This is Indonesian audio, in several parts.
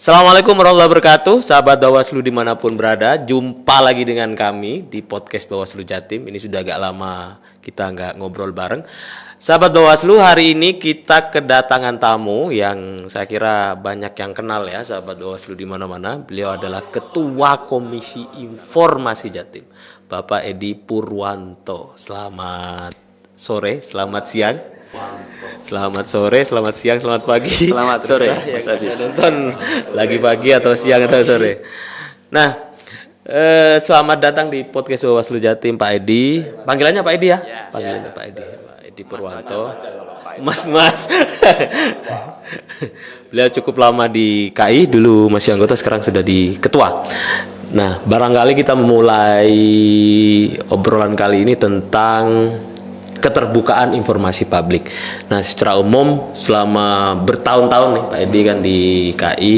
Assalamualaikum warahmatullahi wabarakatuh, sahabat Bawaslu dimanapun berada. Jumpa lagi dengan kami di podcast Bawaslu Jatim. Ini sudah agak lama kita nggak ngobrol bareng. Sahabat Bawaslu, hari ini kita kedatangan tamu yang saya kira banyak yang kenal ya, sahabat Bawaslu di mana-mana. Beliau adalah Ketua Komisi Informasi Jatim, Bapak Edi Purwanto. Selamat sore, selamat siang. Selamat sore, selamat siang, selamat pagi. Selamat sore, Mas Aziz. Nonton lagi pagi atau siang atau sore. Nah, selamat datang di podcast Bawaslu Jatim, Pak Edi. Panggilannya Pak Edi ya? Panggilannya Pak Edi, Pak Edi Purwanto. Mas. Beliau cukup lama di KI, dulu masih anggota, sekarang sudah di ketua. Nah, barangkali kita memulai obrolan kali ini tentang keterbukaan informasi publik. Nah, secara umum selama bertahun-tahun nih Pak Edi kan di KI,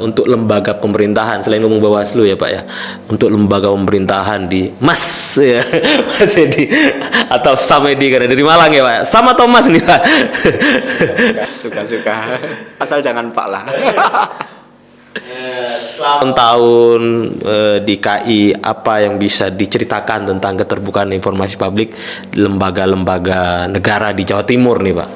untuk lembaga pemerintahan selain umum Bawaslu ya Pak ya, untuk lembaga pemerintahan di Mas ya, Mas Edi atau Sam Edi karena dari Malang ya Pak. Sama Thomas nih Pak. Suka-suka. Asal jangan Pak lah. Tahun di KI, apa yang bisa diceritakan tentang keterbukaan informasi publik di lembaga-lembaga negara di Jawa Timur nih Pak?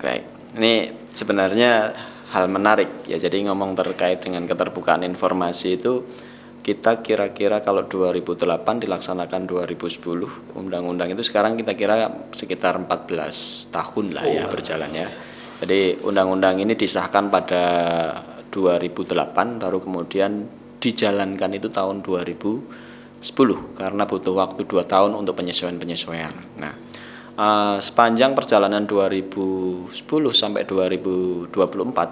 Baik. Ini sebenarnya hal menarik ya. Jadi ngomong terkait dengan keterbukaan informasi itu, kita kira-kira kalau 2008 dilaksanakan 2010 undang-undang itu, sekarang kita kira sekitar 14 tahun lah ya berjalan ya. Jadi undang-undang ini disahkan pada 2008, baru kemudian dijalankan itu tahun 2010 karena butuh waktu 2 tahun untuk penyesuaian. Nah, sepanjang perjalanan 2010 sampai 2024,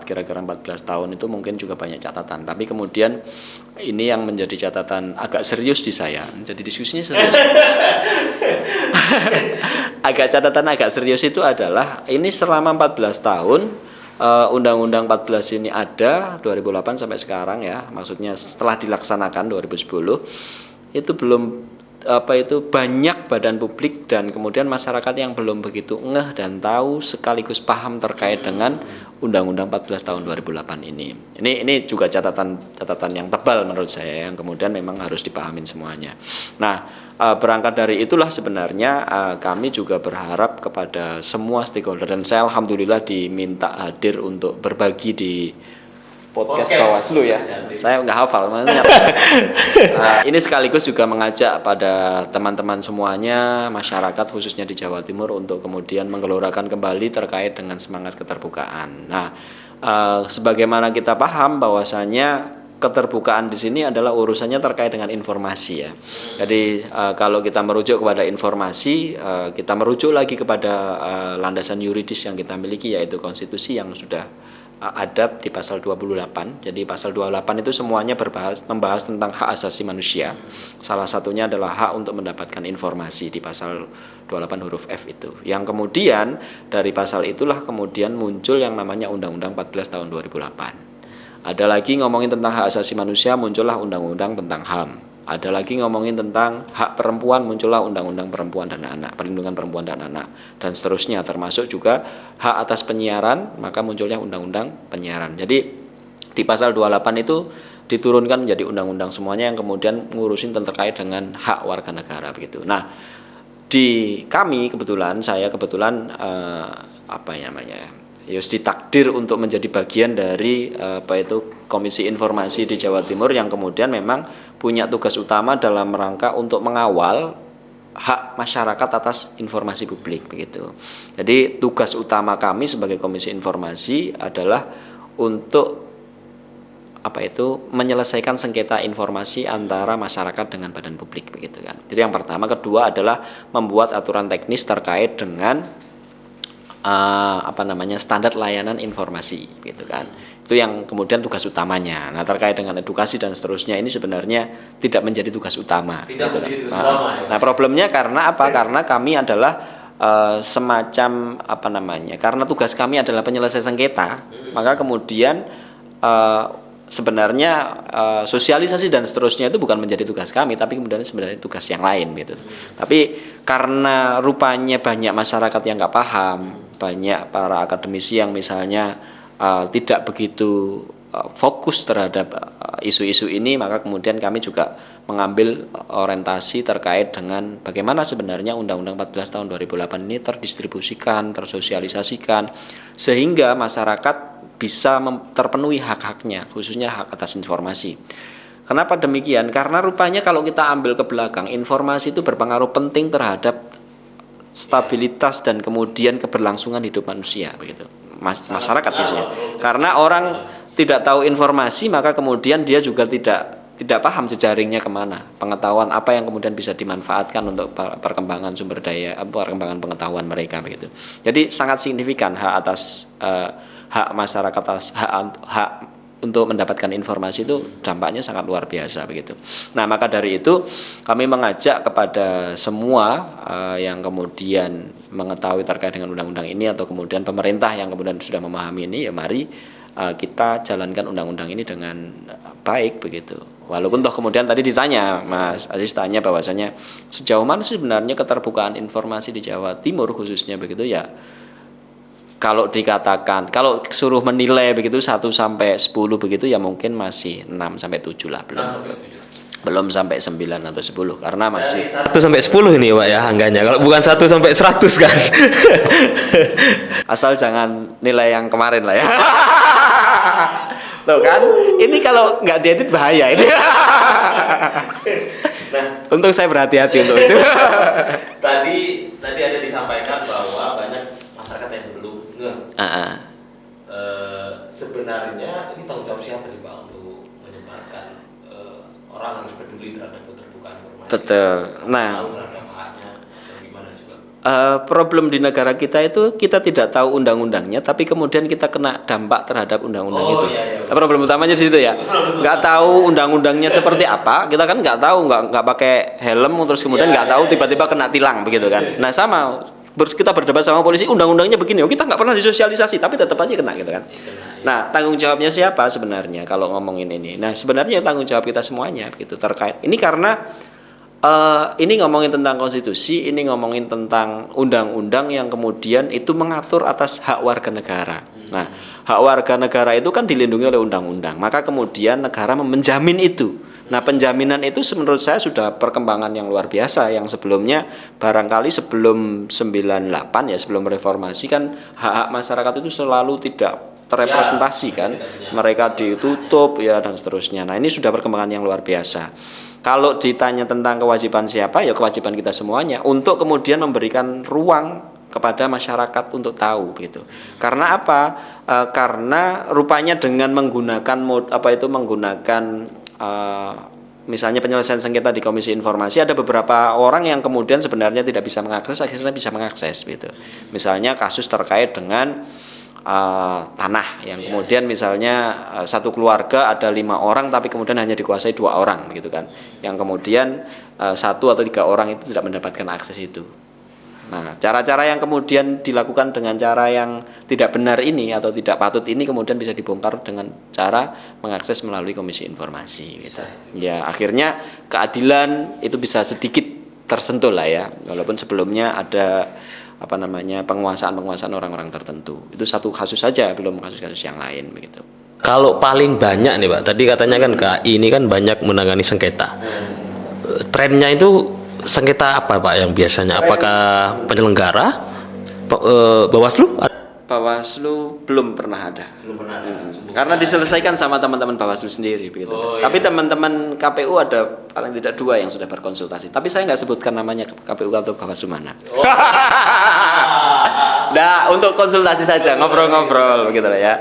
kira-kira 14 tahun itu mungkin juga banyak catatan. Tapi kemudian ini yang menjadi catatan agak serius di saya. Jadi diskusinya serius. Catatan agak serius itu adalah ini selama 14 tahun Undang-Undang 14 ini ada 2008 sampai sekarang ya, maksudnya setelah dilaksanakan 2010 itu belum banyak badan publik dan kemudian masyarakat yang belum begitu ngeh dan tahu sekaligus paham terkait dengan Undang-Undang 14 tahun 2008 ini. Ini juga catatan yang tebal menurut saya yang kemudian memang harus dipahamin semuanya. Nah, berangkat dari itulah sebenarnya kami juga berharap kepada semua stakeholder, dan saya alhamdulillah diminta hadir untuk berbagi di podcast Bawaslu ya. Saya nggak hafal makanya. Ini sekaligus juga mengajak pada teman-teman semuanya, masyarakat khususnya di Jawa Timur untuk kemudian menggelorakan kembali terkait dengan semangat keterbukaan. Nah, sebagaimana kita paham bahwasanya keterbukaan di sini adalah urusannya terkait dengan informasi ya. Jadi kalau kita merujuk kepada informasi, kita merujuk lagi kepada landasan yuridis yang kita miliki, yaitu konstitusi yang sudah ada di pasal 28. Jadi pasal 28 itu semuanya membahas tentang hak asasi manusia. Salah satunya adalah hak untuk mendapatkan informasi di pasal 28 huruf F itu. Yang kemudian dari pasal itulah kemudian muncul yang namanya Undang-Undang 14 tahun 2008. Ada lagi ngomongin tentang hak asasi manusia, muncullah undang-undang tentang HAM. Ada lagi ngomongin tentang hak perempuan, muncullah undang-undang perempuan dan anak, perlindungan perempuan dan anak, dan seterusnya, termasuk juga hak atas penyiaran, maka munculnya undang-undang penyiaran. Jadi di pasal 28 itu diturunkan menjadi undang-undang semuanya yang kemudian ngurusin terkait dengan hak warga negara begitu. Nah, di kami saya kebetulan ditakdir untuk menjadi bagian dari Komisi Informasi di Jawa Timur yang kemudian memang punya tugas utama dalam rangka untuk mengawal hak masyarakat atas informasi publik begitu. Jadi tugas utama kami sebagai Komisi Informasi adalah untuk menyelesaikan sengketa informasi antara masyarakat dengan badan publik begitu kan. Jadi yang pertama, kedua adalah membuat aturan teknis terkait dengan standar layanan informasi gitu kan. Itu yang kemudian tugas utamanya. Nah, terkait dengan edukasi dan seterusnya ini sebenarnya tidak menjadi tugas utama. Nah, problemnya karena apa? Karena kami adalah karena tugas kami adalah penyelesaian sengketa, maka kemudian sebenarnya sosialisasi dan seterusnya itu bukan menjadi tugas kami, tapi kemudian sebenarnya tugas yang lain gitu. Tapi karena rupanya banyak masyarakat yang nggak paham, banyak para akademisi yang misalnya tidak begitu fokus terhadap isu-isu ini, maka kemudian kami juga mengambil orientasi terkait dengan bagaimana sebenarnya Undang-Undang 14 tahun 2008 ini terdistribusikan, tersosialisasikan, sehingga masyarakat bisa terpenuhi hak-haknya, khususnya hak atas informasi. Kenapa demikian? Karena rupanya kalau kita ambil ke belakang, informasi itu berpengaruh penting terhadap stabilitas dan kemudian keberlangsungan hidup manusia, begitu. Masyarakat isunya. Karena orang tidak tahu informasi, maka kemudian dia juga tidak paham jejaringnya kemana, pengetahuan apa yang kemudian bisa dimanfaatkan untuk perkembangan sumber daya, perkembangan pengetahuan mereka, begitu. Jadi sangat signifikan hak masyarakat atas hak untuk mendapatkan informasi itu dampaknya sangat luar biasa, begitu. Nah, maka dari itu kami mengajak kepada semua yang kemudian mengetahui terkait dengan undang-undang ini, atau kemudian pemerintah yang kemudian sudah memahami ini, ya mari kita jalankan undang-undang ini dengan baik, begitu. Walaupun toh kemudian tadi ditanya, Mas Aziz tanya bahwasanya sejauh mana sebenarnya keterbukaan informasi di Jawa Timur khususnya, begitu ya. Kalau dikatakan, kalau suruh menilai begitu 1 sampai 10 begitu, ya mungkin masih 6 sampai 7 lah, belum sampai 9 atau 10, karena masih 1 sampai 10 ini Pak ya angkanya. Kalau bukan 1 sampai 100 kan. asal jangan nilai yang kemarin lah ya. Loh kan, ini kalau nggak diedit bahaya ini. Nah, untung saya berhati-hati untuk itu. tadi ada disampaikan bahwa banyak masyarakat yang belum sebenarnya ini tanggung jawab siapa sih Pak untuk menyebarkan orang harus peduli terhadap keterbukaan informasi? Betul. Nah, terhadap haknya atau gimana sih Pak? Problem di negara kita itu kita tidak tahu undang-undangnya, tapi kemudian kita kena dampak terhadap undang-undang itu. Iya. Problem utamanya di situ ya. Nggak tahu undang-undangnya seperti apa, kita kan nggak tahu, nggak pakai helm, terus kemudian nggak tahu tiba-tiba kena tilang begitu kan. Nah sama. Kita berdebat sama polisi, undang-undangnya begini, kita nggak pernah disosialisasi, tapi tetap aja kena gitu kan. Nah, tanggung jawabnya siapa sebenarnya kalau ngomongin ini? Nah, sebenarnya tanggung jawab kita semuanya gitu terkait. Ini karena ini ngomongin tentang konstitusi, ini ngomongin tentang undang-undang yang kemudian itu mengatur atas hak warga negara. Nah, hak warga negara itu kan dilindungi oleh undang-undang, maka kemudian negara menjamin itu. Nah, penjaminan itu menurut saya sudah perkembangan yang luar biasa, yang sebelumnya barangkali sebelum 98 ya, sebelum reformasi kan hak-hak masyarakat itu selalu tidak terrepresentasi kan, mereka ditutup ya dan seterusnya. Nah, ini sudah perkembangan yang luar biasa. Kalau ditanya tentang kewajiban siapa, ya kewajiban kita semuanya untuk kemudian memberikan ruang kepada masyarakat untuk tahu gitu. Karena apa? Karena rupanya dengan menggunakan misalnya penyelesaian sengketa di Komisi Informasi, ada beberapa orang yang kemudian sebenarnya tidak bisa mengakses, akhirnya bisa mengakses gitu. Misalnya kasus terkait dengan tanah yang kemudian misalnya satu keluarga ada 5 orang tapi kemudian hanya dikuasai 2 orang gitu kan, yang kemudian 1 atau 3 orang itu tidak mendapatkan akses itu. Nah, cara-cara yang kemudian dilakukan dengan cara yang tidak benar ini atau tidak patut ini kemudian bisa dibongkar dengan cara mengakses melalui Komisi Informasi gitu. Ya, akhirnya keadilan itu bisa sedikit tersentuh lah ya, walaupun sebelumnya ada penguasaan orang-orang tertentu. Itu satu kasus saja, belum kasus-kasus yang lain begitu. Kalau paling banyak nih Pak, tadi katanya kan KAI ini kan banyak menangani sengketa. Trennya itu sengketa apa Pak yang biasanya? Apakah penyelenggara, Bawaslu? Bawaslu belum pernah ada. Karena diselesaikan sama teman-teman Bawaslu sendiri begitu. Tapi teman-teman KPU ada paling tidak 2 yang sudah berkonsultasi. Tapi saya nggak sebutkan namanya KPU atau Bawaslu mana. Nah, untuk konsultasi saja, ngobrol-ngobrol begitu lah ya.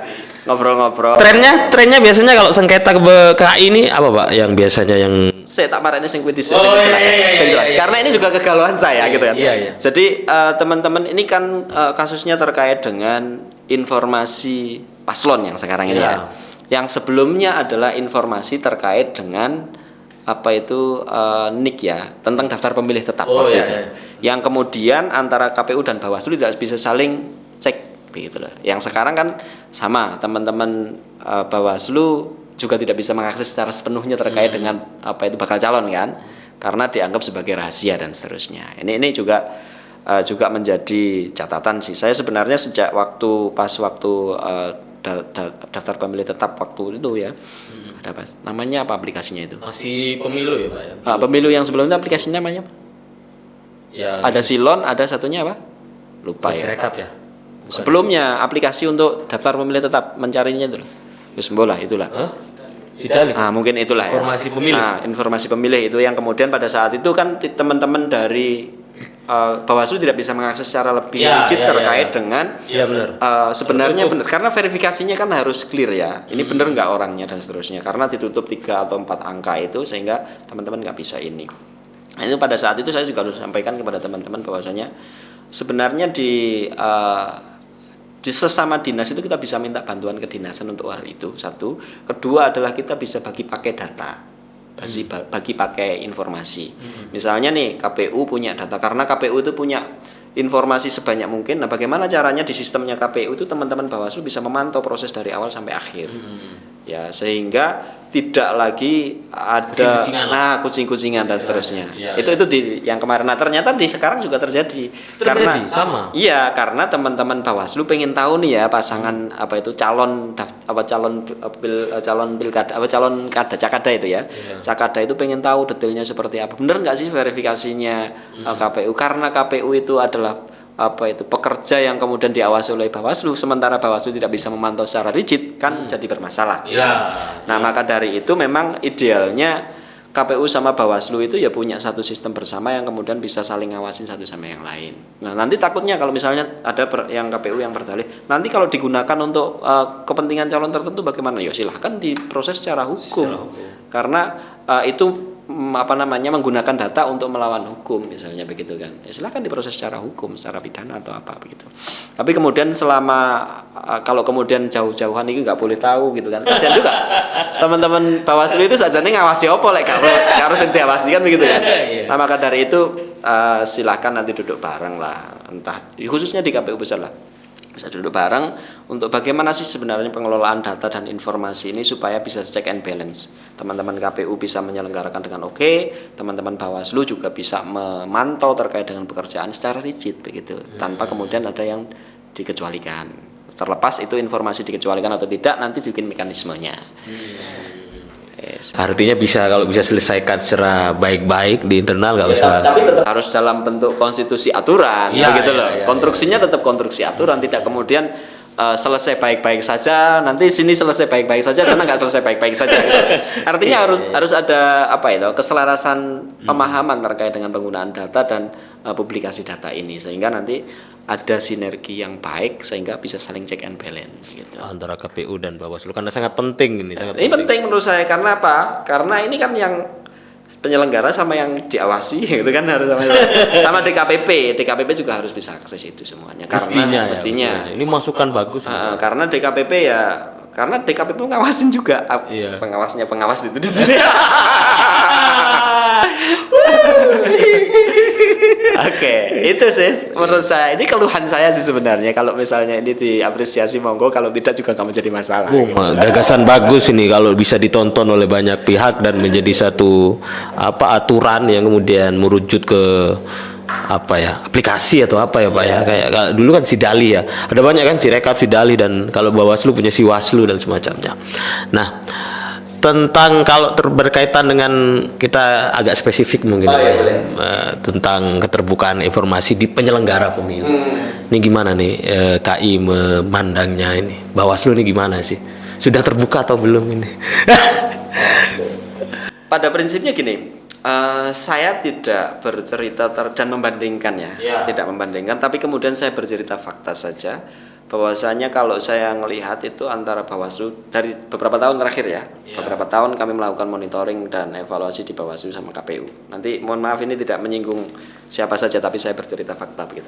Ngobrol-ngobrol. Trennya biasanya kalau sengketa ke KAI ini apa Pak yang biasanya yang saya tak marahnya sing kuwi jelas. Karena ini juga kegalauan saya gitu kan. Jadi teman-teman ini kan kasusnya terkait dengan informasi paslon yang sekarang ini ya. Yang sebelumnya adalah informasi terkait dengan NIK ya, tentang daftar pemilih tetap waktu itu. Yang kemudian antara KPU dan Bawaslu tidak bisa saling cek begitu loh. Yang sekarang kan sama, teman-teman Bawaslu juga tidak bisa mengakses secara sepenuhnya terkait dengan bakal calon kan, karena dianggap sebagai rahasia dan seterusnya. Ini juga menjadi catatan sih. Saya sebenarnya sejak waktu daftar pemilih tetap waktu itu ya. Ada apa? Namanya apa aplikasinya itu? Masih pemilu ya Pak ya? Pemilu yang sebelumnya aplikasinya namanya apa? Ya, Ada Silon, ada satunya apa? Lupa ya. Sirekap ya? Sebelumnya aplikasi untuk daftar pemilih tetap mencarinya itu loh. Bismillah itulah. Hah? Sidali? Mungkin itulah Informasi ya. pemilih. Informasi pemilih itu yang kemudian pada saat itu kan teman-teman dari Bawaslu tidak bisa mengakses secara lebih rigid terkait dengan benar. sebenarnya benar karena verifikasinya kan harus clear ya. Ini benar nggak orangnya dan seterusnya karena ditutup 3 atau 4 angka itu sehingga teman-teman nggak bisa ini. Nah, itu pada saat itu saya juga harus sampaikan kepada teman-teman bahwasanya sebenarnya di sesama dinas itu kita bisa minta bantuan kedinasan untuk hal itu. Satu, kedua adalah kita bisa bagi pakai data, bagi pakai informasi. Misalnya nih KPU punya data karena KPU itu punya informasi sebanyak mungkin. Nah, bagaimana caranya di sistemnya KPU itu teman-teman Bawaslu bisa memantau proses dari awal sampai akhir. Ya, sehingga tidak lagi ada kucing-kucingan dan seterusnya. Itu yang kemarin. Nah, ternyata sekarang juga terjadi. Karena sama. Iya, karena teman-teman Bawaslu pengen tahu nih ya pasangan calon pilkada cakada itu ya. Cakada itu pengen tahu detailnya seperti apa. Benar nggak sih verifikasinya KPU? Karena KPU itu adalah pekerja yang kemudian diawasi oleh Bawaslu, sementara Bawaslu tidak bisa memantau secara rigid kan jadi bermasalah. Nah, maka dari itu memang idealnya KPU sama Bawaslu itu ya punya satu sistem bersama yang kemudian bisa saling ngawasin satu sama yang lain. Nah, nanti takutnya kalau misalnya ada yang KPU yang berdalih, nanti kalau digunakan untuk kepentingan calon tertentu bagaimana? Ya silahkan diproses secara hukum. Karena itu menggunakan data untuk melawan hukum misalnya begitu kan. Ya silahkan diproses secara hukum, secara pidana atau apa begitu. Tapi kemudian kalau kemudian jauh-jauhan ini nggak boleh tahu gitu kan. Kasihan juga. Teman-teman Bawaslu itu sajane ngawasi opo lek harus diawasi kan begitu kan. Nah, maka dari itu silahkan nanti duduk bareng lah, entah khususnya di KPU besar lah. Bisa duduk bareng untuk bagaimana sih sebenarnya pengelolaan data dan informasi ini supaya bisa check and balance. Teman-teman KPU bisa menyelenggarakan dengan oke, teman-teman Bawaslu juga bisa memantau terkait dengan pekerjaan secara rigid begitu, tanpa kemudian ada yang dikecualikan. Terlepas itu informasi dikecualikan atau tidak nanti bikin mekanismenya. Artinya kalau bisa selesaikan secara baik-baik di internal nggak usah. Tapi tetap harus dalam bentuk konstitusi aturan, begitu loh. Konstruksinya tetap konstruksi aturan, tidak kemudian selesai baik-baik saja, nanti sini selesai baik-baik saja, sana nggak selesai baik-baik saja. Gitu. Artinya harus ada keselarasan pemahaman terkait dengan penggunaan data dan publikasi data ini, sehingga nanti ada sinergi yang baik sehingga bisa saling check and balance gitu. Antara KPU dan Bawaslu karena sangat penting ini. Ini penting menurut saya karena apa? Karena ini kan yang penyelenggara sama yang diawasi gitu kan harus sama DKPP. DKPP juga harus bisa akses itu semuanya. Mestinya. Ini masukan bagus. Karena DKPP karena DKPP ngawasin juga. Pengawasnya pengawas itu di sini. Oke, itu sih menurut saya. Ini keluhan saya sih sebenarnya. Kalau misalnya ini diapresiasi monggo, kalau tidak juga nggak menjadi masalah. Gagasan bagus ini kalau bisa ditonton oleh banyak pihak dan menjadi satu aturan yang kemudian merujuk ke aplikasi atau apa ya Pak ya. Kayak dulu kan Sidali ya. Ada banyak kan Sirekap, Sidali, dan kalau Bawaslu punya Siwaslu dan semacamnya. Nah, tentang kalau berkaitan dengan kita agak spesifik mungkin tentang keterbukaan informasi di penyelenggara pemilu. Ini gimana nih KI memandangnya ini? Bawaslu ini gimana sih? Sudah terbuka atau belum ini? Pada prinsipnya gini, saya tidak bercerita dan membandingkan tidak membandingkan, tapi kemudian saya bercerita fakta saja. Bahwasanya kalau saya melihat itu antara Bawaslu dari beberapa tahun terakhir beberapa tahun kami melakukan monitoring dan evaluasi di Bawaslu sama KPU. Nanti mohon maaf ini tidak menyinggung siapa saja, tapi saya bercerita fakta begitu.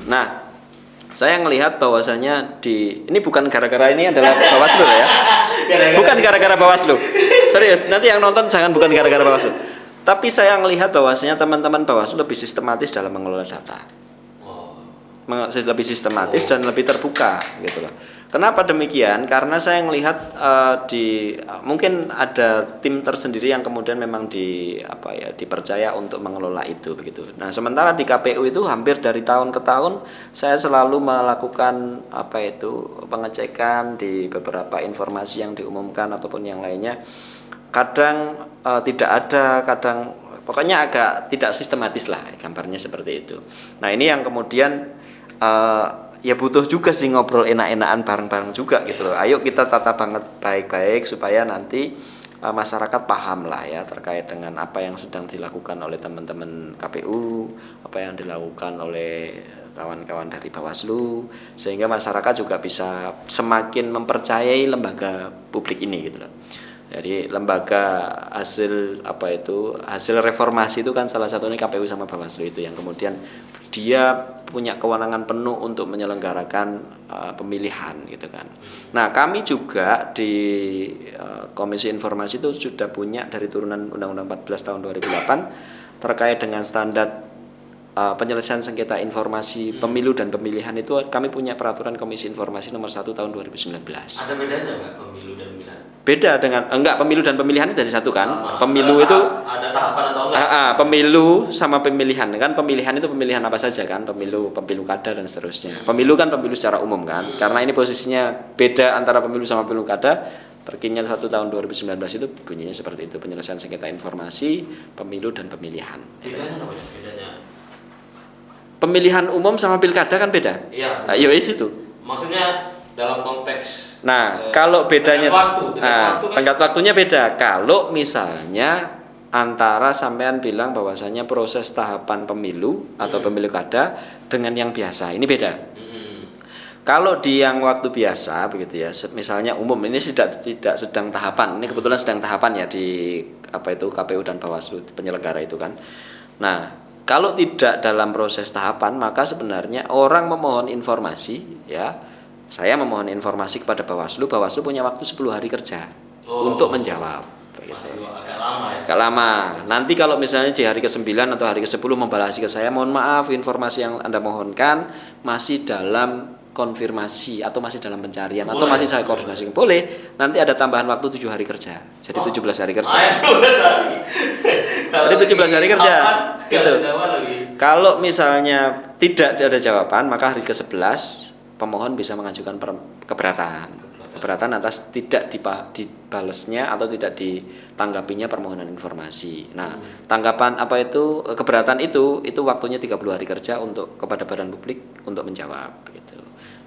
Nah, saya melihat bahwasanya ini bukan gara-gara ini adalah Bawaslu ya. Bukan gara-gara Bawaslu. Serius, nanti yang nonton jangan bukan gara-gara Bawaslu. Tapi saya melihat bahwasanya teman-teman Bawaslu lebih sistematis dalam mengelola data. Lebih sistematis dan lebih terbuka gitu loh. Kenapa demikian? Karena saya melihat mungkin ada tim tersendiri yang kemudian memang dipercaya untuk mengelola itu begitu. Nah, sementara di KPU itu hampir dari tahun ke tahun saya selalu melakukan pengecekan di beberapa informasi yang diumumkan ataupun yang lainnya. Kadang tidak ada, kadang pokoknya agak tidak sistematis lah, gambarnya seperti itu. Nah, ini yang kemudian ya butuh juga sih ngobrol enak-enakan bareng-bareng juga gitu loh. Ayo kita tata banget baik-baik supaya nanti masyarakat paham lah ya terkait dengan apa yang sedang dilakukan oleh teman-teman KPU, apa yang dilakukan oleh kawan-kawan dari Bawaslu, sehingga masyarakat juga bisa semakin mempercayai lembaga publik ini gitu loh. Jadi lembaga hasil reformasi itu kan salah satunya KPU sama Bawaslu itu yang kemudian dia punya kewenangan penuh untuk menyelenggarakan pemilihan gitu kan. Nah, kami juga di Komisi Informasi itu sudah punya dari turunan Undang-Undang 14 tahun 2008 terkait dengan standar penyelesaian sengketa informasi pemilu dan pemilihan itu kami punya peraturan Komisi Informasi nomor 1 tahun 2019. Ada bedanya nggak pemilu dan pemilihan? Beda dengan pemilu dan pemilihan itu dari satu kan. Sama. Pemilu itu ada tahapan atau enggak? Pemilu sama pemilihan kan, pemilihan itu pemilihan apa saja kan, pemilu kada dan seterusnya. Pemilu kan pemilu secara umum kan. Karena ini posisinya beda antara pemilu sama pemilu kada. Terkinya 1 tahun 2019 itu bunyinya seperti itu, penyelesaian sengketa informasi, pemilu dan pemilihan. Bedanya apa ya? Bedanya? Pemilihan umum sama pilkada kan beda. Iya. Itu. Maksudnya dalam konteks kalau bedanya tenggat waktunya beda. Kalau misalnya antara sampean bilang bahwasanya proses tahapan pemilu atau pemilu kada dengan yang biasa, ini beda. Kalau di yang waktu biasa begitu ya, misalnya umum ini tidak sedang tahapan. Ini kebetulan sedang tahapan ya di KPU dan Bawaslu penyelenggara itu kan. Nah, kalau tidak dalam proses tahapan maka sebenarnya orang memohon informasi ya. Saya memohon informasi kepada Bawaslu punya waktu 10 hari kerja untuk menjawab. Masih agak lama ya? Agak lama. Nanti kalau misalnya di hari ke-9 atau hari ke-10 membalasi ke saya, mohon maaf informasi yang Anda mohonkan masih dalam konfirmasi atau masih dalam pencarian atau masih saya koordinasi. Boleh, nanti ada tambahan waktu 7 hari kerja. Jadi 17 hari kerja. Jadi 17 hari kerja. Gitu. Kalau misalnya tidak ada jawaban, maka hari ke-11 pemohon bisa mengajukan keberatan atas tidak dibalesnya atau tidak ditanggapinya permohonan informasi. Nah, tanggapan keberatan itu waktunya 30 hari kerja kepada badan publik untuk menjawab gitu.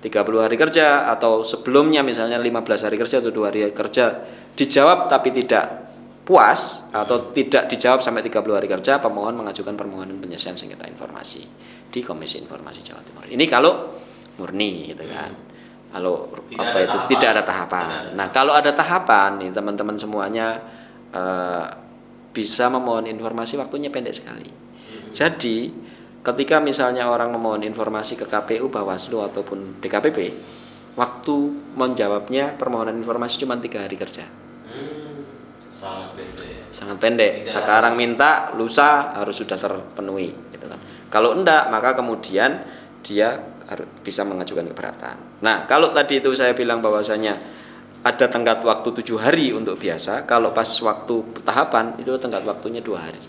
30 hari kerja atau sebelumnya misalnya 15 hari kerja atau 2 hari kerja dijawab tapi tidak puas atau tidak dijawab sampai 30 hari kerja, pemohon mengajukan permohonan penyelesaian sengketa informasi di Komisi Informasi Jawa Timur. Ini kalau murni gitu kan. Kalau tidak ada tahapan. Nah, kalau ada tahapan nih teman-teman semuanya bisa memohon informasi waktunya pendek sekali. Jadi, ketika misalnya orang memohon informasi ke KPU, Bawaslu ataupun DKPP, waktu menjawabnya permohonan informasi cuma 3 hari kerja. Sangat pendek. Sangat pendek. Sekarang minta, lusa harus sudah terpenuhi gitu kan. Kalau enggak, maka kemudian dia bisa mengajukan keberatan. Nah, kalau tadi itu saya bilang bahwasanya ada tenggat waktu 7 hari untuk biasa, kalau pas waktu tahapan itu tenggat waktunya 2 hari.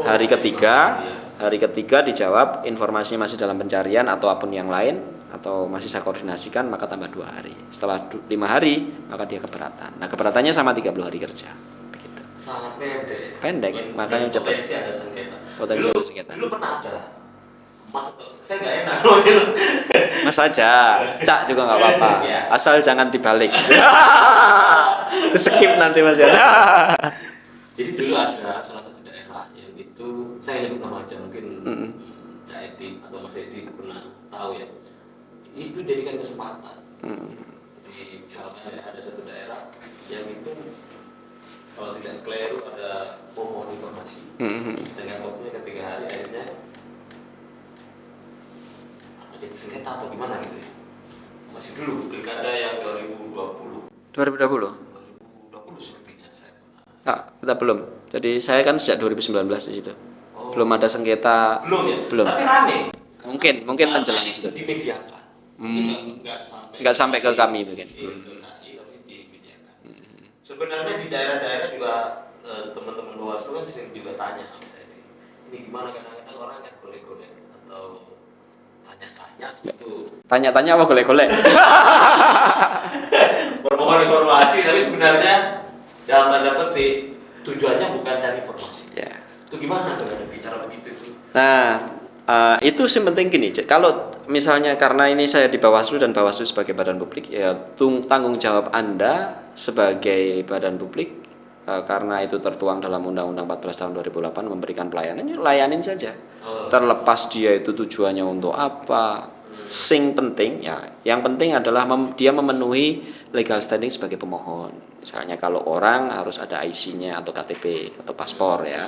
Hari ketiga dijawab informasinya masih dalam pencarian atau apapun yang lain atau masih saya koordinasikan maka tambah 2 hari. Setelah 5 hari maka dia keberatan. Nah, keberatannya sama 30 hari kerja. Begitu. Sangat pendek. Pendek, makanya cepat. Potensi ada sengketa. Dulu pernah ada. Mas, saya nggak enak loh itu. Mas aja, cak juga nggak apa-apa. Asal jangan dibalik. Skip nanti Mas ya. Jadi dulu ada salah satu daerah yang itu saya nyebut nama aja mungkin Cak Edi atau Mas Edi pernah tahu ya. Itu jadikan kesempatan. Di misalnya ada satu daerah yang itu kalau tidak keliru ada pemohon informasi. Dengan waktunya ke 3 hari akhirnya jadi sengketa atau gimana gitu ya. Masih dulu pilkada yang 2020 sepertinya saya. Kita belum. Jadi saya kan sejak 2019 di situ. Belum ada sengketa. Belum ya? Belum. Tapi rame. Mungkin menjelang itu. Dimediakan. Nggak sampai ke kami mungkin. Iya, ke KI tapi dimenyediakan. Sebenarnya di daerah-daerah juga teman-teman Bawaslu kan sering juga tanya sama saya ini gimana, kadang-kadang orang kan golek-golek atau tanya-tanya gitu. Tanya-tanya apa golek-golek? Bermohon informasi tapi sebenarnya dalam tanda petik tujuannya bukan cari informasi. Ya. Itu gimana tuh ada bicara begitu itu? Nah, itu sih penting gini. Kalau misalnya karena ini saya di Bawaslu dan Bawaslu sebagai badan publik, ya tanggung jawab Anda sebagai badan publik karena itu tertuang dalam Undang-Undang 14 tahun 2008 memberikan pelayanan, ya layanin saja. Terlepas dia itu tujuannya untuk apa. Sing penting ya, yang penting adalah dia memenuhi legal standing sebagai pemohon. Misalnya kalau orang harus ada IC-nya atau KTP atau paspor ya.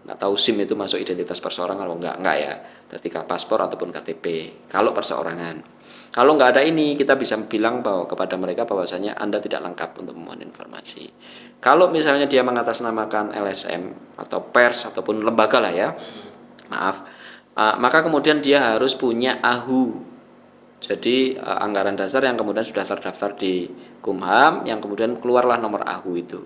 Nggak tahu SIM itu masuk identitas perseorangan atau enggak ya. Ketika paspor ataupun KTP. Kalau perseorangan. Kalau nggak ada ini, kita bisa bilang bahwa kepada mereka bahwasanya Anda tidak lengkap untuk memohon informasi. Kalau misalnya dia mengatasnamakan LSM atau pers ataupun lembaga lah ya. Maaf. Maka kemudian dia harus punya AHU. Jadi anggaran dasar yang kemudian sudah terdaftar di Kumham, yang kemudian keluarlah nomor AHU itu.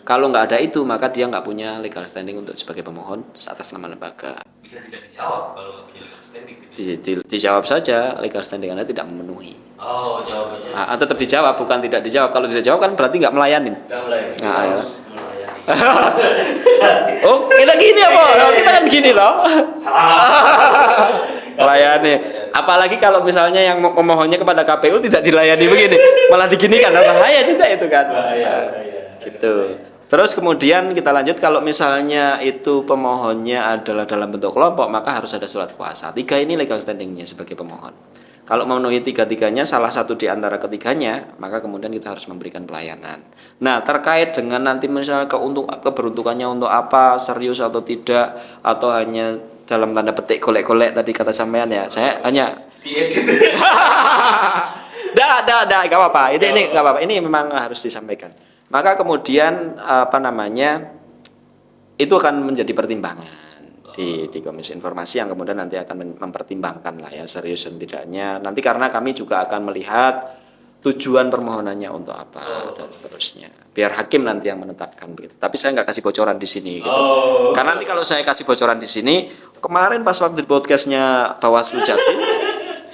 Kalau nggak ada itu, maka dia nggak punya legal standing untuk sebagai pemohon atas nama lembaga. Bisa tidak dijawab kalau nggak punya legal standing gitu. Dijawab saja, legal standing Anda tidak memenuhi. Oh, jawabannya. Tetap dijawab, bukan tidak dijawab. Kalau tidak dijawab kan berarti nggak melayanin. Nggak melayani. Nah, Harus melayani. Oh, kita gini apa? Kita kan gini loh. Salah. Melayani. Apalagi kalau misalnya yang pemohonnya kepada KPU tidak dilayani begini, malah diginikan, bahaya juga itu kan. Bahaya. Gitu. Terus kemudian kita lanjut, kalau misalnya itu pemohonnya adalah dalam bentuk kelompok, maka harus ada surat kuasa. 3 ini legal standingnya sebagai pemohon. Kalau memenuhi 3-3-nya, salah satu di antara ketiganya, maka kemudian kita harus memberikan pelayanan. Nah, terkait dengan nanti misalnya keberuntukannya untuk apa, serius atau tidak, atau hanya dalam tanda petik golek-golek tadi kata sampean ya, saya hanya Diedit. Nggak apa-apa. Ini nggak apa-apa. Ini memang harus disampaikan. Maka kemudian itu akan menjadi pertimbangan di Komisi Informasi yang kemudian nanti akan mempertimbangkan lah ya serius dan tidaknya. Nanti karena kami juga akan melihat tujuan permohonannya untuk apa dan seterusnya. Biar hakim nanti yang menetapkan begitu. Tapi saya nggak kasih bocoran di sini. Gitu. Karena nanti kalau saya kasih bocoran di sini, kemarin pas waktu di podcastnya Bawaslu Jatim,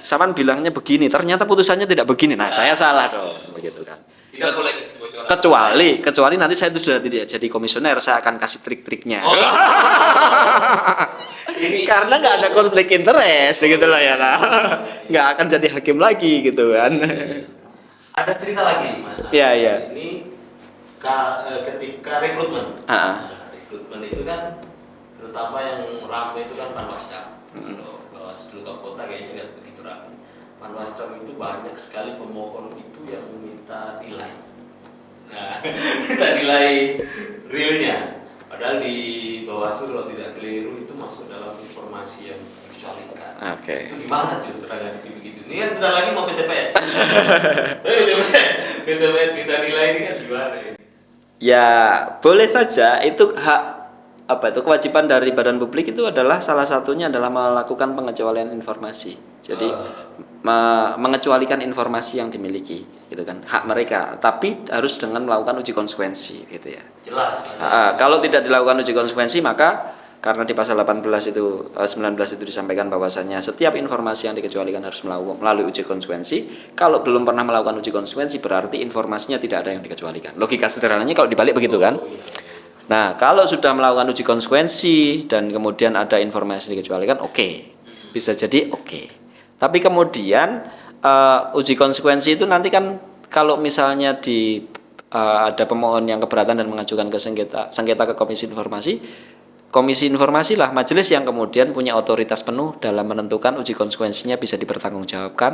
Saman bilangnya begini, ternyata putusannya tidak begini. Nah, saya salah dong, begitu kan. Tidak boleh kasih bocoran. Kecuali nanti saya itu sudah tidak jadi komisioner, saya akan kasih trik-triknya. Karena nggak ada konflik interest gitu loh ya lah. Nggak akan jadi hakim lagi gitu kan. Ada cerita lagi Mas. Iya. Ini ketika rekrutmen. Rekrutmen itu kan terutama yang ramai itu kan Panwascam. Kalau Bawaslu Kota kayaknya nggak begitu ramai. Panwascam itu banyak sekali pemohon itu yang meminta nilai. Nah, minta nilai realnya. Padahal di Bawaslu kalau tidak keliru itu masuk dalam informasi yang dikecualikan. Oke. Itu gimana tuh terhadap begitu? Ini kan sebentar lagi mau PTPS. Tapi PTPS minta nilai ini kan gimana ini? Ya, boleh saja, itu kewajiban dari badan publik itu adalah salah satunya adalah melakukan pengecualian informasi. Jadi mengecualikan informasi yang dimiliki, gitu kan, hak mereka. Tapi harus dengan melakukan uji konsekuensi, gitu ya. Jelas. Kalau tidak dilakukan uji konsekuensi, maka karena di pasal 19 itu disampaikan bahwasanya setiap informasi yang dikecualikan harus melalui uji konsekuensi. Kalau belum pernah melakukan uji konsekuensi berarti informasinya tidak ada yang dikecualikan. Logika sederhananya kalau dibalik begitu kan. Nah, kalau sudah melakukan uji konsekuensi dan kemudian ada informasi yang dikecualikan, oke. Bisa jadi oke. Tapi kemudian uji konsekuensi itu nanti kan kalau misalnya ada pemohon yang keberatan dan mengajukan ke sengketa ke Komisi Informasi lah majelis yang kemudian punya otoritas penuh dalam menentukan uji konsekuensinya bisa dipertanggungjawabkan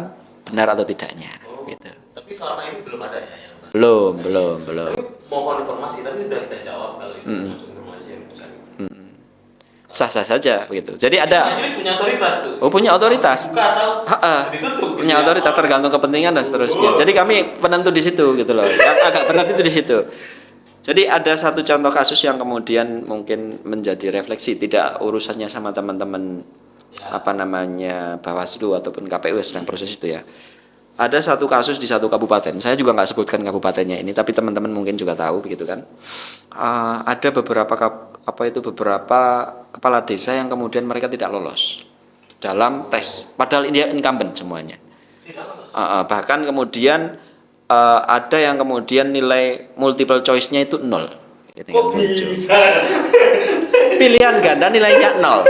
benar atau tidaknya. Gitu. Tapi selama ini belum ada ya yang Belum. Tapi mohon informasi tapi sudah kita jawab kalau itu termasuk informasi yang dicari. Sah-sah saja begitu. Jadi ada majelis punya otoritas tuh. punya otoritas. Buka atau ditutup. Punya otoritas tergantung kepentingan dan seterusnya. Jadi kami penentu di situ gitu loh. Yang agak berat itu di situ. Jadi ada satu contoh kasus yang kemudian mungkin menjadi refleksi, tidak urusannya sama teman-teman Bawaslu ataupun KPU sedang proses itu ya. Ada satu kasus di satu kabupaten, saya juga nggak sebutkan kabupatennya ini, tapi teman-teman mungkin juga tahu begitu kan. Ada beberapa beberapa kepala desa yang kemudian mereka tidak lolos dalam tes, padahal dia incumbent semuanya. Bahkan kemudian ada yang kemudian nilai multiple choice-nya itu 0. Kok bisa? Pilihan ganda nilainya 0.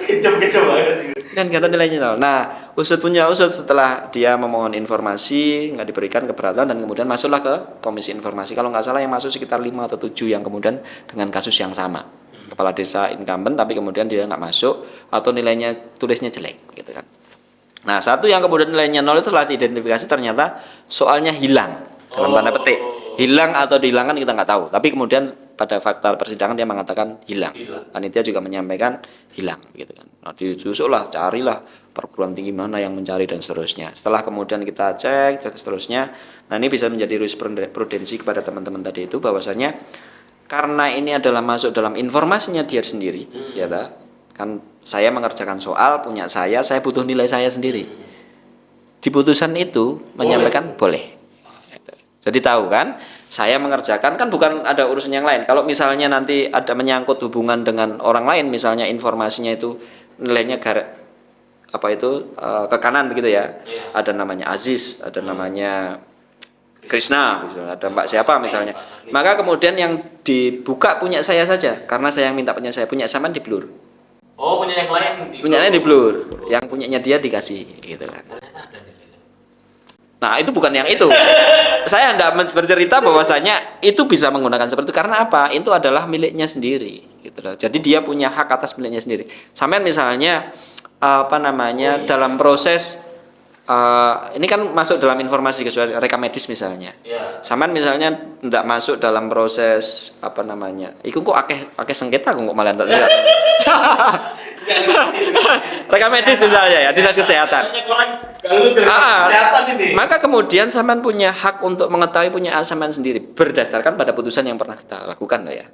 Kecem banget itu. Pilihan ganda nilainya 0. Nah, usut setelah dia memohon informasi, nggak diberikan, keberatan, dan kemudian masuklah ke komisi informasi. Kalau nggak salah yang masuk sekitar 5 atau 7 yang kemudian dengan kasus yang sama. Kepala desa incumbent tapi kemudian dia nggak masuk atau nilainya tulisnya jelek gitu kan. Nah, satu yang kemudian nilainya 0 itu setelah diidentifikasi ternyata soalnya hilang dalam tanda petik. Hilang atau dihilangkan kita nggak tahu. Tapi kemudian pada fakta persidangan dia mengatakan hilang. Panitia juga menyampaikan hilang gitu kan. Nah, disusuklah, carilah perguruan tinggi mana yang mencari dan seterusnya. Setelah kemudian kita cek dan seterusnya, nah ini bisa menjadi jurisprudensi kepada teman-teman tadi itu bahwasanya karena ini adalah masuk dalam informasinya dia sendiri, ya kan saya mengerjakan soal punya saya butuh nilai saya sendiri. Di putusan itu menyampaikan boleh. Jadi tahu kan, saya mengerjakan kan bukan ada urusan yang lain. Kalau misalnya nanti ada menyangkut hubungan dengan orang lain, misalnya informasinya itu nilainya ke kanan begitu ya. Ada namanya Aziz, ada namanya Krishna, misalnya, ada Mbak siapa misalnya. Maka kemudian yang dibuka punya saya saja, karena saya yang minta punya saya, punya sampean di blur. Oh, punya yang lain Punyanya di blur, yang punyanya dia dikasih gitu kan. Nah, itu bukan yang itu. Saya hendak bercerita bahwasanya itu bisa menggunakan seperti itu karena apa? Itu adalah miliknya sendiri gitu loh. Jadi dia punya hak atas miliknya sendiri. Sampean misalnya dalam proses ini kan masuk dalam informasi kecuali rekam medis misalnya. Sampean misalnya tidak masuk dalam proses iku kok akeh sengketa kok malah enggak lihat. Rekam medis misalnya ya, dinas kesehatan. Maka kemudian sampean punya hak untuk mengetahui punya sampean sendiri berdasarkan pada putusan yang pernah kita lakukan lah ya.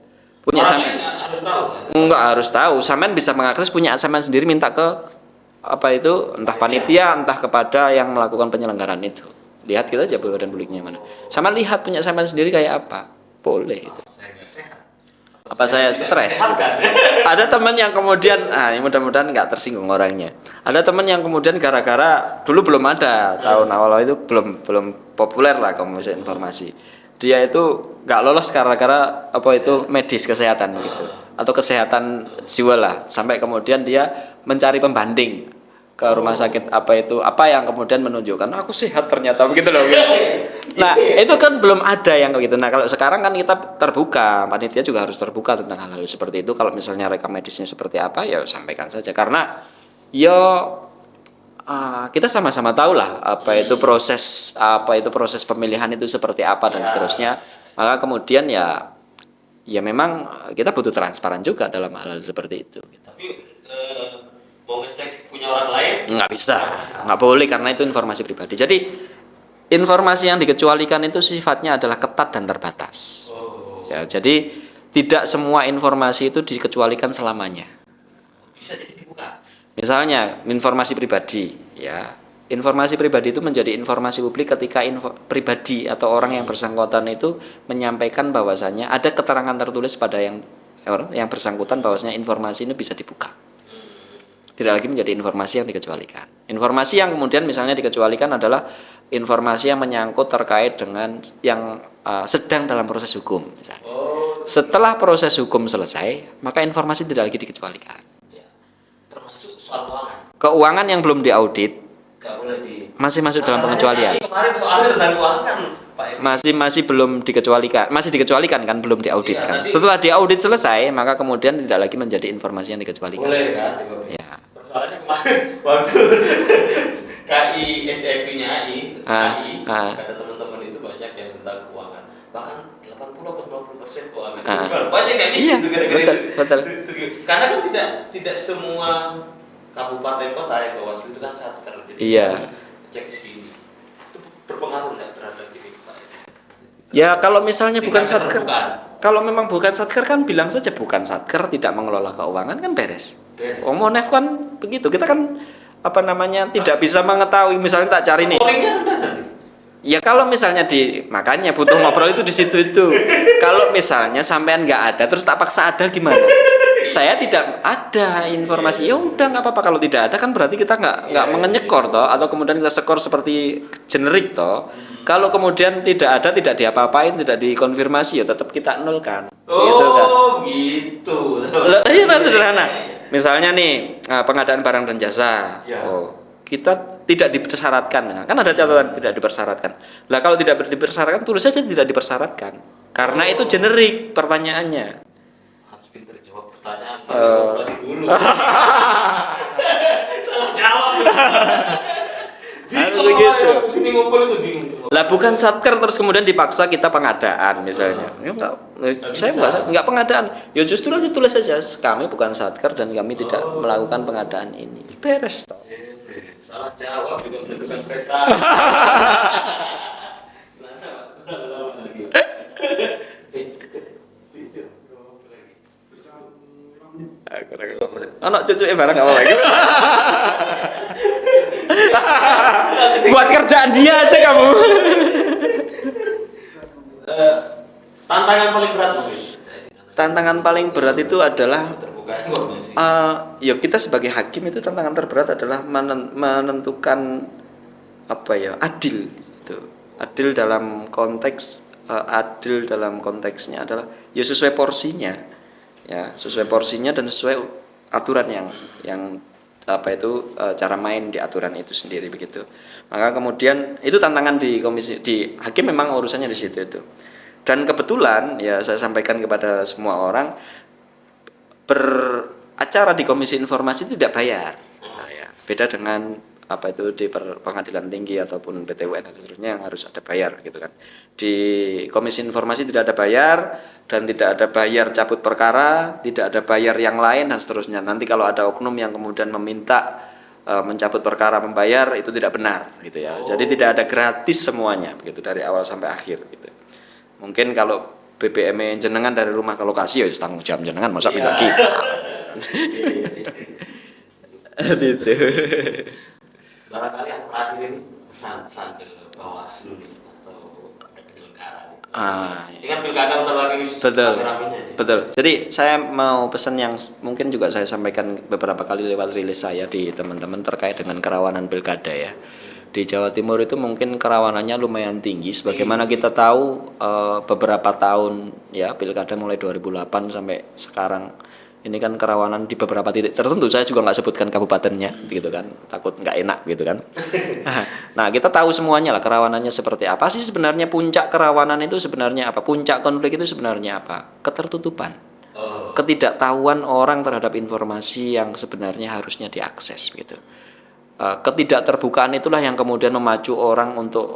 Punya sampean harus tahu. Enggak harus tahu, sampean bisa mengakses punya sampean sendiri minta ke entah panitia, entah kepada yang melakukan penyelenggaraan itu. Lihat kita aja badan publiknya mana. Sampean lihat punya sampean sendiri kayak apa? Boleh itu. Apa saya stres? Ada teman yang kemudian, mudah-mudahan nggak tersinggung orangnya. Ada teman yang kemudian gara-gara dulu belum ada tahun awal itu belum populer lah komisi informasi. Dia itu nggak lolos gara-gara medis kesehatan gitu atau kesehatan jiwa lah. Sampai kemudian dia mencari pembanding ke rumah sakit apa yang kemudian menunjukkan aku sehat ternyata begitu loh. Nah, itu kan belum ada yang begitu. Nah, kalau sekarang kan kita terbuka, panitia juga harus terbuka tentang hal-hal seperti itu. Kalau misalnya rekam medisnya seperti apa, ya sampaikan saja. Karena kita sama-sama tahu lah proses pemilihan itu seperti apa dan seterusnya. Maka kemudian ya memang kita butuh transparan juga dalam hal-hal seperti itu. Tapi mau ngecek punya orang lain? Nggak bisa, nggak boleh karena itu informasi pribadi. Jadi informasi yang dikecualikan itu sifatnya adalah ketat dan terbatas. Ya, jadi tidak semua informasi itu dikecualikan selamanya. Bisa jadi dibuka. Misalnya informasi pribadi, ya. Informasi pribadi itu menjadi informasi publik ketika pribadi atau orang yang bersangkutan itu menyampaikan bahwasanya ada keterangan tertulis pada yang bersangkutan bahwasanya informasi ini bisa dibuka. Tidak lagi menjadi informasi yang dikecualikan. Informasi yang kemudian misalnya dikecualikan adalah informasi yang menyangkut terkait dengan yang sedang dalam proses hukum. Misalnya. Setelah proses hukum selesai, maka informasi tidak lagi dikecualikan. Ya, termasuk soal keuangan. Keuangan yang belum diaudit masih masuk dalam pengecualian. Kemarin soalnya tentang keuangan, Pak. Masih belum dikecualikan, masih dikecualikan kan, belum diaudit kan. Setelah diaudit selesai, maka kemudian tidak lagi menjadi informasi yang dikecualikan. Boleh kan? Ya. Soalnya kemarin waktu KI SIP-nya kata teman-teman itu banyak yang tentang keuangan. Bahkan 80-90% keuangan. Banyak kayak gitu gara-gara itu. Betul. Karena kan tidak semua kabupaten kota yang Bawaslu itu kan satker. Jadi cek sini. Itu berpengaruh nggak terhadap ini, Pak? Ya kalau misalnya bukan satker, kalau memang bukan satker kan bilang saja bukan satker, tidak mengelola keuangan kan beres. Monef kan begitu. Kita kan apa namanya tidak bisa mengetahui. Misalnya tak cari nih. Ya kalau misalnya makanya butuh ngobrol itu di situ itu. Kalau misalnya sampean nggak ada, terus tak paksa ada gimana? Saya tidak ada informasi. Ya udah nggak apa-apa. Kalau tidak ada kan berarti kita nggak mengenyekor toh, atau kemudian kita skor seperti generik toh. Kalau kemudian tidak ada, tidak diapa-apain, tidak dikonfirmasi, ya tetap kita nolkan. Gitu. Iya kan sederhana. Misalnya nih pengadaan barang dan jasa. Kita tidak dipersyaratkan, kan ada catatan tidak dipersyaratkan. Lah kalau tidak dipersyaratkan, tulis saja tidak dipersyaratkan. Karena itu generik pertanyaannya. Harus pintar jawab pertanyaan. Masih dulu. Salah jawab. Harus begitu. Sini ngumpul itu bingung. Lah bukan satker terus kemudian dipaksa kita pengadaan misalnya. Ya enggak, saya enggak pengadaan. Ya justru aja tulis saja kami bukan satker dan kami tidak melakukan pengadaan ini. Beres toh. Salah jawab juga menentukan prestasi. Anak cucu barang apa lagi? Buat kerjaan dia aja kamu. Tantangan paling berat mungkin. Tantangan paling berat itu adalah ya kita sebagai hakim itu tantangan terberat adalah menentukan apa ya, adil itu. Adil dalam konteks adil dalam konteksnya adalah ya sesuai porsinya. Ya, sesuai porsinya dan sesuai aturan yang apa itu cara main di aturan itu sendiri begitu. Maka kemudian itu tantangan di hakim memang urusannya di situ itu. Dan kebetulan ya saya sampaikan kepada semua orang, beracara di komisi informasi tidak bayar. Nah, ya, beda dengan apa itu di pengadilan tinggi ataupun PT UN dan seterusnya yang harus ada bayar gitu kan. Di komisi informasi tidak ada bayar dan tidak ada bayar cabut perkara, tidak ada bayar yang lain dan seterusnya. Nanti kalau ada oknum yang kemudian meminta mencabut perkara membayar, itu tidak benar gitu ya. Jadi tidak ada gratis semuanya begitu dari awal sampai akhir gitu. Mungkin kalau BBM jenengan dari rumah ke lokasi ya tanggung jawab jenengan, masa pindah kita. Gitu. Barangkali yang terakhir ini pesan-pesan ke Bawaslu nih atau penyelenggara nih. Ini kan pilkada bentar lagi. Betul. Jadi saya mau pesan yang mungkin juga saya sampaikan beberapa kali lewat rilis saya di teman-teman terkait dengan kerawanan pilkada ya. Di Jawa Timur itu mungkin kerawanannya lumayan tinggi. Sebagaimana kita tahu beberapa tahun ya pilkada mulai 2008 sampai sekarang. Ini kan kerawanan di beberapa titik tertentu, saya juga nggak sebutkan kabupatennya gitu kan, takut nggak enak gitu kan. Nah kita tahu semuanya lah kerawanannya seperti apa sih sebenarnya. Puncak kerawanan itu sebenarnya apa, puncak konflik itu sebenarnya apa? Ketertutupan, ketidaktahuan orang terhadap informasi yang sebenarnya harusnya diakses gitu. Ketidakterbukaan itulah yang kemudian memacu orang untuk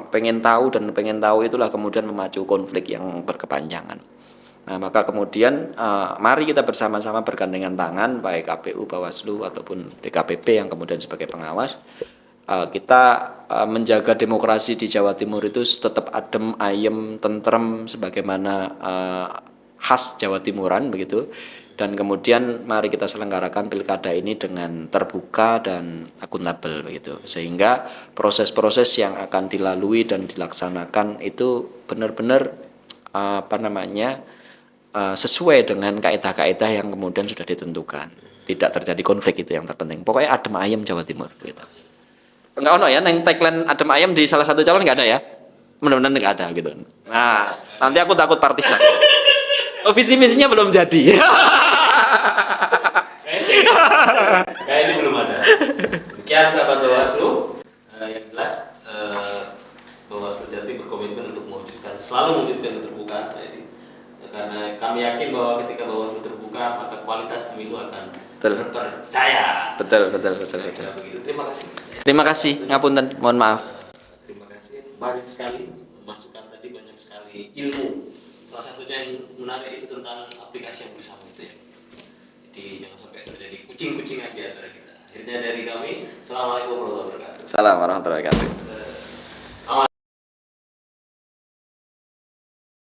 pengen tahu, dan pengen tahu itulah kemudian memacu konflik yang berkepanjangan. Nah, maka kemudian mari kita bersama-sama bergandengan tangan, baik KPU, Bawaslu ataupun DKPP yang kemudian sebagai pengawas, kita menjaga demokrasi di Jawa Timur itu tetap adem, ayem, tentrem sebagaimana khas Jawa Timuran begitu. Dan kemudian mari kita selenggarakan pilkada ini dengan terbuka dan akuntabel begitu. Sehingga proses-proses yang akan dilalui dan dilaksanakan itu benar-benar sesuai dengan kaidah-kaidah yang kemudian sudah ditentukan. Tidak terjadi konflik, itu yang terpenting. Pokoknya adem ayem Jawa Timur gitu. Enggak ono ya neng tagline adem ayem di salah satu calon enggak ada ya? Mudah-mudahan enggak ada gitu. Nah, nanti aku takut partisan. Oh, visi misinya belum jadi. Kayaknya belum ada. Sekian sahabat Bawaslu. Yang jelas Bawaslu Jatim berkomitmen untuk selalu mewujudkan keterbukaan. Karena kami yakin bahwa ketika Bawaslu terbuka maka kualitas pemilu akan terpercaya. Betul. Begitu. Terima kasih. Terima kasih. Ngapunten, mohon maaf. Terima kasih. Banyak sekali masukan tadi, banyak sekali ilmu. Salah satunya yang menarik itu tentang aplikasi yang bersama itu ya. Jadi jangan sampai terjadi kucing-kucingan di antara kita. Akhirnya dari kami, Assalamualaikum warahmatullahi wabarakatuh. Salam warahmatullahi wabarakatuh.